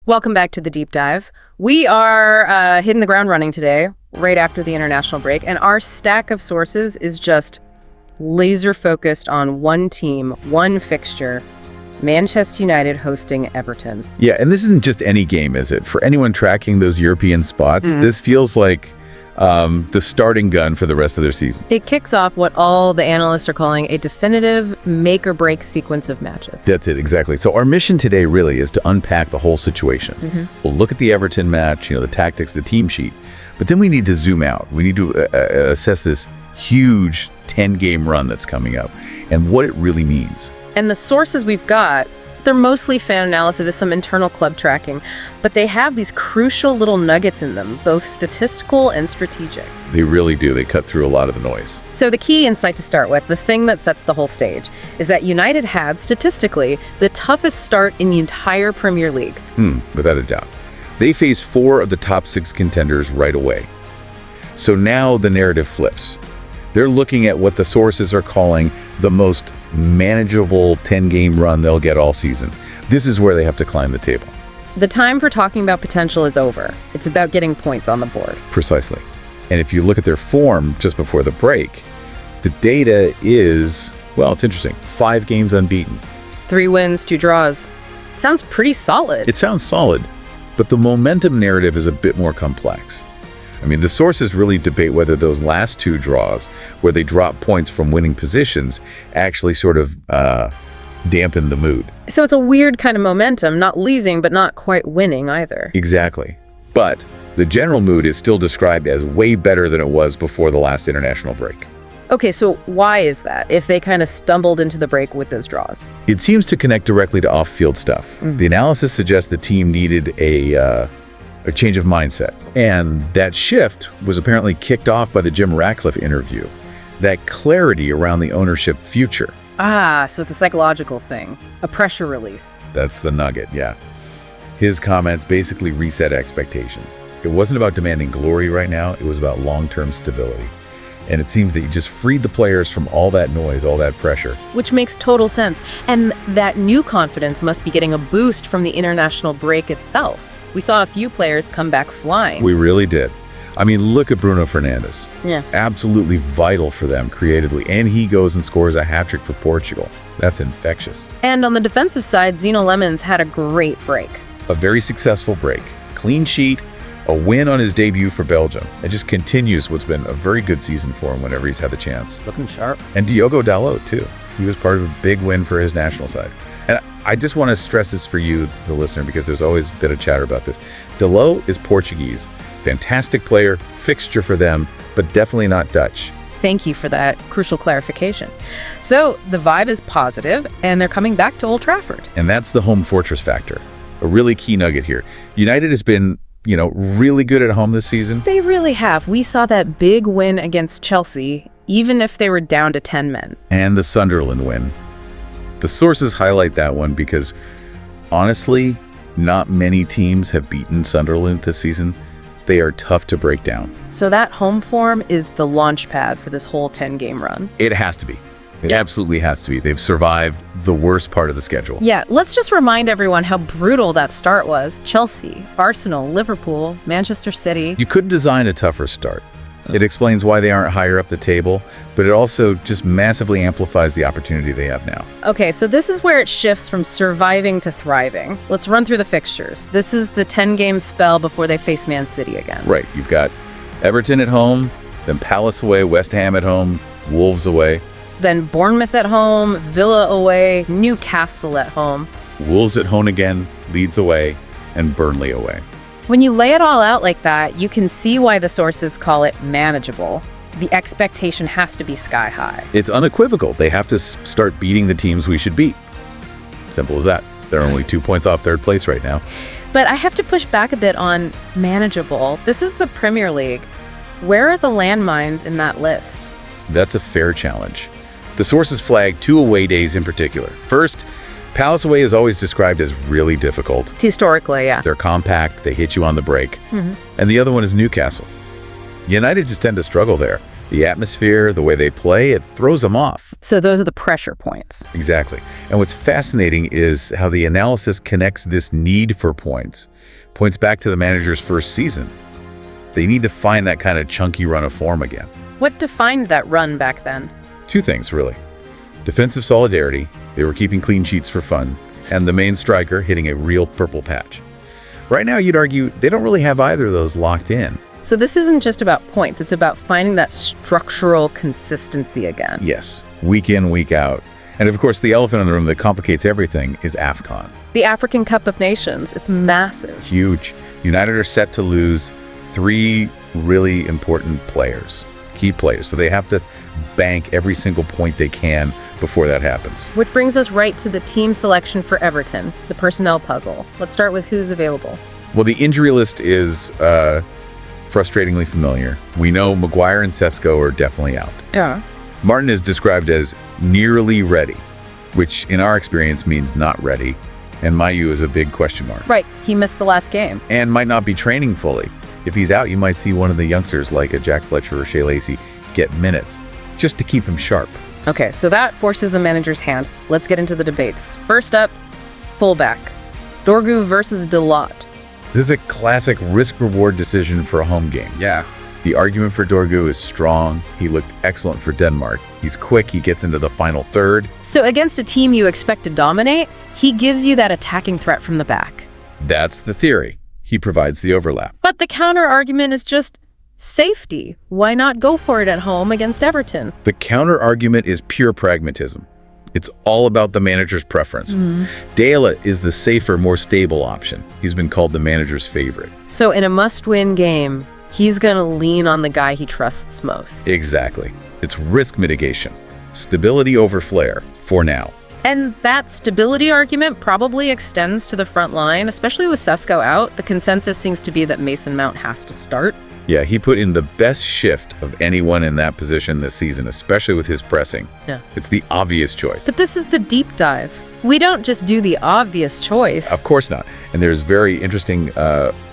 Welcome back to the Deep Dive. We are hitting the ground running today, right after the international break, and our stack of sources is just laser focused on one team, one fixture, Manchester United hosting Everton. Yeah, and this isn't just any game, is it? For anyone tracking those European spots, this feels like the starting gun for the rest of their season. It kicks off what all the analysts are calling a definitive make-or-break sequence of matches. That's it, exactly. So our mission today really is to unpack the whole situation. We'll look at the Everton match, the tactics, the team sheet, but then we need to zoom out. We need to assess this huge 10-game run that's coming up and what it really means. And the sources we've got, they're mostly fan analysis, some internal club tracking, but they have these crucial little nuggets in them, both statistical and strategic. They really do. They cut through a lot of the noise. So the key insight to start with, the thing that sets the whole stage, is that United had, statistically, the toughest start in the entire Premier League. Without a doubt. They faced 4 of the top 6 contenders right away. So now the narrative flips. They're looking at what the sources are calling the most manageable 10-game run they'll get all season. This is where they have to climb the table. The time for talking about potential is over. It's about getting points on the board. Precisely. And if you look at their form just before the break, the data is, well, it's interesting. 5 games unbeaten. 3 wins, 2 draws. Sounds pretty solid. It sounds solid, but the momentum narrative is a bit more complex. I mean, the sources really debate whether those last 2 draws, where they drop points from winning positions, actually sort of dampen the mood. So it's a weird kind of momentum, not losing, but not quite winning either. Exactly. But the general mood is still described as way better than it was before the last international break. Okay, so why is that, if they kind of stumbled into the break with those draws? It seems to connect directly to off-field stuff. The analysis suggests the team needed a change of mindset. And that shift was apparently kicked off by the Jim Ratcliffe interview. That clarity around the ownership future. Ah, so it's a psychological thing. A pressure release. That's the nugget, yeah. His comments basically reset expectations. It wasn't about demanding glory right now, it was about long-term stability. And it seems that he just freed the players from all that noise, all that pressure. Which makes total sense. And that new confidence must be getting a boost from the international break itself. We saw a few players come back flying. We really did. I mean, look at Bruno Fernandes. Yeah. Absolutely vital for them creatively. And he goes and scores a hat-trick for Portugal. That's infectious. And on the defensive side, Zeno Lemons had a great break. A very successful break. Clean sheet, a win on his debut for Belgium. It just continues what's been a very good season for him whenever he's had the chance. Looking sharp. And Diogo Dalot, too. He was part of a big win for his national side. And I just want to stress this for you, the listener, because there's always a bit of chatter about this. Dalot is Portuguese. Fantastic player, fixture for them, but definitely not Dutch. Thank you for that crucial clarification. So the vibe is positive, and they're coming back to Old Trafford. And that's the home fortress factor. A really key nugget here. United has been, really good at home this season. They really have. We saw that big win against Chelsea, even if they were down to 10 men. And the Sunderland win. The sources highlight that one because, honestly, not many teams have beaten Sunderland this season. They are tough to break down. So that home form is the launch pad for this whole 10-game run. It has to be. It absolutely has to be. They've survived the worst part of the schedule. Yeah, let's just remind everyone how brutal that start was. Chelsea, Arsenal, Liverpool, Manchester City. You couldn't design a tougher start. It explains why they aren't higher up the table, but it also just massively amplifies the opportunity they have now. Okay, so this is where it shifts from surviving to thriving. Let's run through the fixtures. This is the 10-game spell before they face Man City again. Right, you've got Everton at home, then Palace away, West Ham at home, Wolves away. Then Bournemouth at home, Villa away, Newcastle at home. Wolves at home again, Leeds away, and Burnley away. When you lay it all out like that, you can see why the sources call it manageable. The expectation has to be sky high. It's unequivocal. They have to start beating the teams we should beat. Simple as that. They're only 2 points off third place right now. But I have to push back a bit on manageable. This is the Premier League. Where are the landmines in that list? That's a fair challenge. The sources flag 2 away days in particular. First, Palace away is always described as really difficult. Historically, yeah. They're compact, they hit you on the break. And the other one is Newcastle. United just tend to struggle there. The atmosphere, the way they play, it throws them off. So those are the pressure points. Exactly. And what's fascinating is how the analysis connects this need for points back to the manager's first season. They need to find that kind of chunky run of form again. What defined that run back then? Two things, really. Defensive solidarity, they were keeping clean sheets for fun, and the main striker hitting a real purple patch. Right now, you'd argue they don't really have either of those locked in. So this isn't just about points, it's about finding that structural consistency again. Yes, week in, week out. And of course, the elephant in the room that complicates everything is AFCON. The African Cup of Nations, it's massive. Huge. United are set to lose 3 really important players, key players. So they have to bank every single point they can before that happens. Which brings us right to the team selection for Everton, the personnel puzzle. Let's start with who's available. Well, the injury list is frustratingly familiar. We know Maguire and Sesko are definitely out. Yeah. Martin is described as nearly ready, which in our experience means not ready, and Mayu is a big question mark. Right, he missed the last game. And might not be training fully. If he's out, you might see one of the youngsters like a Jack Fletcher or Shea Lacey get minutes, just to keep him sharp. Okay, so that forces the manager's hand. Let's get into the debates. First up, fullback. Dorgu versus Delot. This is a classic risk-reward decision for a home game. Yeah. The argument for Dorgu is strong. He looked excellent for Denmark. He's quick, he gets into the final third. So against a team you expect to dominate, he gives you that attacking threat from the back. That's the theory. He provides the overlap. But the counter argument is just safety. Why not go for it at home against Everton? The counter argument is pure pragmatism. It's all about the manager's preference. Dela is the safer, more stable option. He's been called the manager's favorite. So in a must-win game, he's going to lean on the guy he trusts most. Exactly. It's risk mitigation. Stability over flair, for now. And that stability argument probably extends to the front line, especially with Sesko out. The consensus seems to be that Mason Mount has to start. Yeah, he put in the best shift of anyone in that position this season, especially with his pressing. Yeah. It's the obvious choice. But this is the deep dive. We don't just do the obvious choice. Of course not. And there's very interesting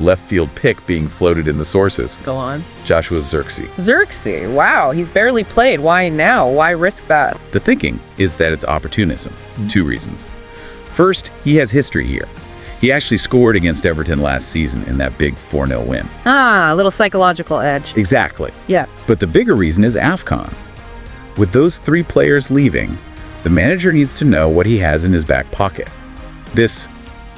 left field pick being floated in the sources. Go on. Joshua Zirkzee. Zirkzee, wow, he's barely played. Why now? Why risk that? The thinking is that it's opportunism. 2 reasons. First, he has history here. He actually scored against Everton last season in that big 4-0 win. Ah, a little psychological edge. Exactly. Yeah. But the bigger reason is AFCON. With those 3 players leaving, the manager needs to know what he has in his back pocket. This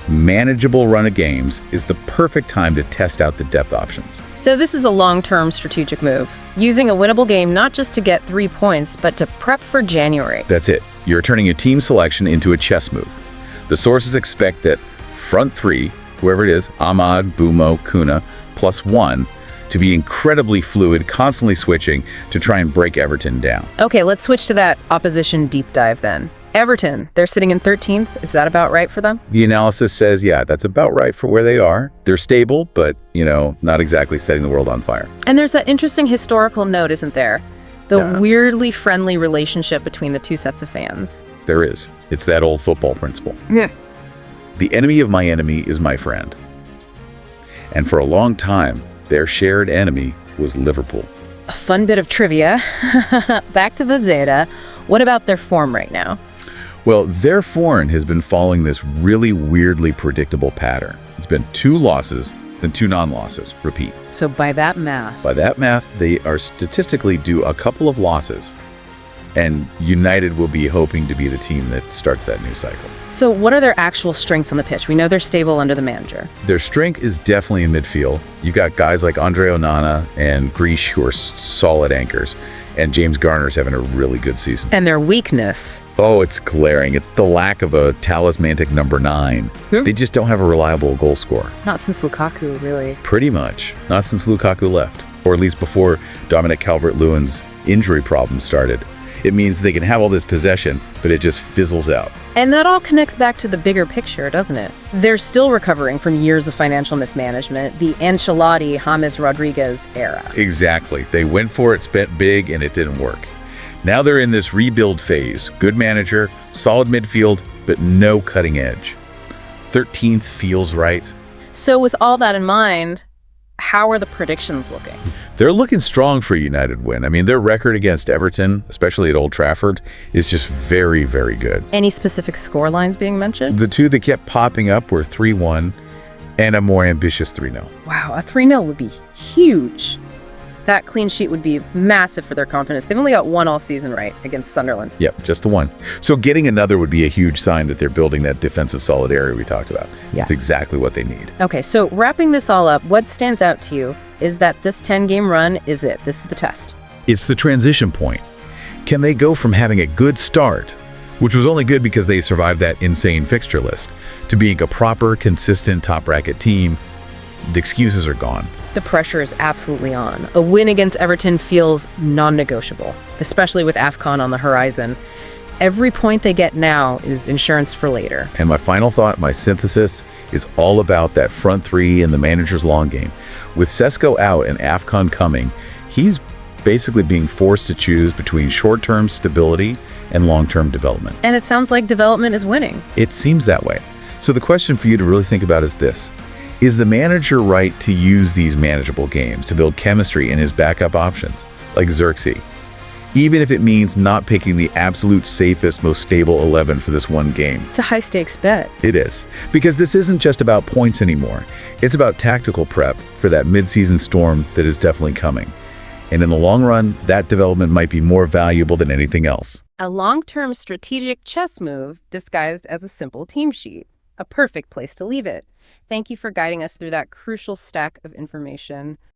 manageable run of games is the perfect time to test out the depth options. So this is a long-term strategic move, using a winnable game not just to get 3 points, but to prep for January. That's it. You're turning a team selection into a chess move. The sources expect that front 3, whoever it is, Ahmad, Bumo, Kuna, +1, to be incredibly fluid, constantly switching to try and break Everton down. Okay, let's switch to that opposition deep dive then. Everton, they're sitting in 13th. Is that about right for them? The analysis says, yeah, that's about right for where they are. They're stable, but, not exactly setting the world on fire. And there's that interesting historical note, isn't there? The weirdly friendly relationship between the 2 sets of fans. There is. It's that old football principle. Yeah. The enemy of my enemy is my friend. And for a long time, their shared enemy was Liverpool. A fun bit of trivia. Back to the data. What about their form right now? Well, their form has been following this really weirdly predictable pattern. It's been 2 losses, then 2 non-losses. Repeat. So by that math, they are statistically due a couple of losses. And United will be hoping to be the team that starts that new cycle. So what are their actual strengths on the pitch? We know they're stable under the manager. Their strength is definitely in midfield. You've got guys like Andre Onana and Grealish who are solid anchors. And James Garner's having a really good season. And their weakness? Oh, it's glaring. It's the lack of a talismanic number 9. They just don't have a reliable goal scorer. Not since Lukaku, really. Pretty much. Not since Lukaku left. Or at least before Dominic Calvert-Lewin's injury problem started. It means they can have all this possession, but it just fizzles out. And that all connects back to the bigger picture, doesn't it? They're still recovering from years of financial mismanagement, the Ancelotti, James Rodriguez era. Exactly. They went for it, spent big, and it didn't work. Now they're in this rebuild phase. Good manager, solid midfield, but no cutting edge. 13th feels right. So with all that in mind, how are the predictions looking? They're looking strong for a United win. I mean, their record against Everton, especially at Old Trafford, is just very, very good. Any specific score lines being mentioned? The two that kept popping up were 3-1 and a more ambitious 3-0. Wow, a 3-0 would be huge. That clean sheet would be massive for their confidence. They've only got one all season, right, against Sunderland. Yep, just the one. So getting another would be a huge sign that they're building that defensive solidarity we talked about. Yeah. It's exactly what they need. Okay, so wrapping this all up, what stands out to you is that this 10-game run is it. This is the test. It's the transition point. Can they go from having a good start, which was only good because they survived that insane fixture list, to being a proper, consistent top-bracket team? The excuses are gone. The pressure is absolutely on. A win against Everton feels non-negotiable, especially with AFCON on the horizon. Every point they get now is insurance for later. And my final thought, my synthesis, is all about that front three and the manager's long game. With Sesko out and AFCON coming, he's basically being forced to choose between short-term stability and long-term development. And it sounds like development is winning. It seems that way. So the question for you to really think about is this. Is the manager right to use these manageable games to build chemistry in his backup options, like Xerxes, even if it means not picking the absolute safest, most stable 11 for this one game? It's a high-stakes bet. It is, because this isn't just about points anymore. It's about tactical prep for that mid-season storm that is definitely coming. And in the long run, that development might be more valuable than anything else. A long-term strategic chess move disguised as a simple team sheet. A perfect place to leave it. Thank you for guiding us through that crucial stack of information.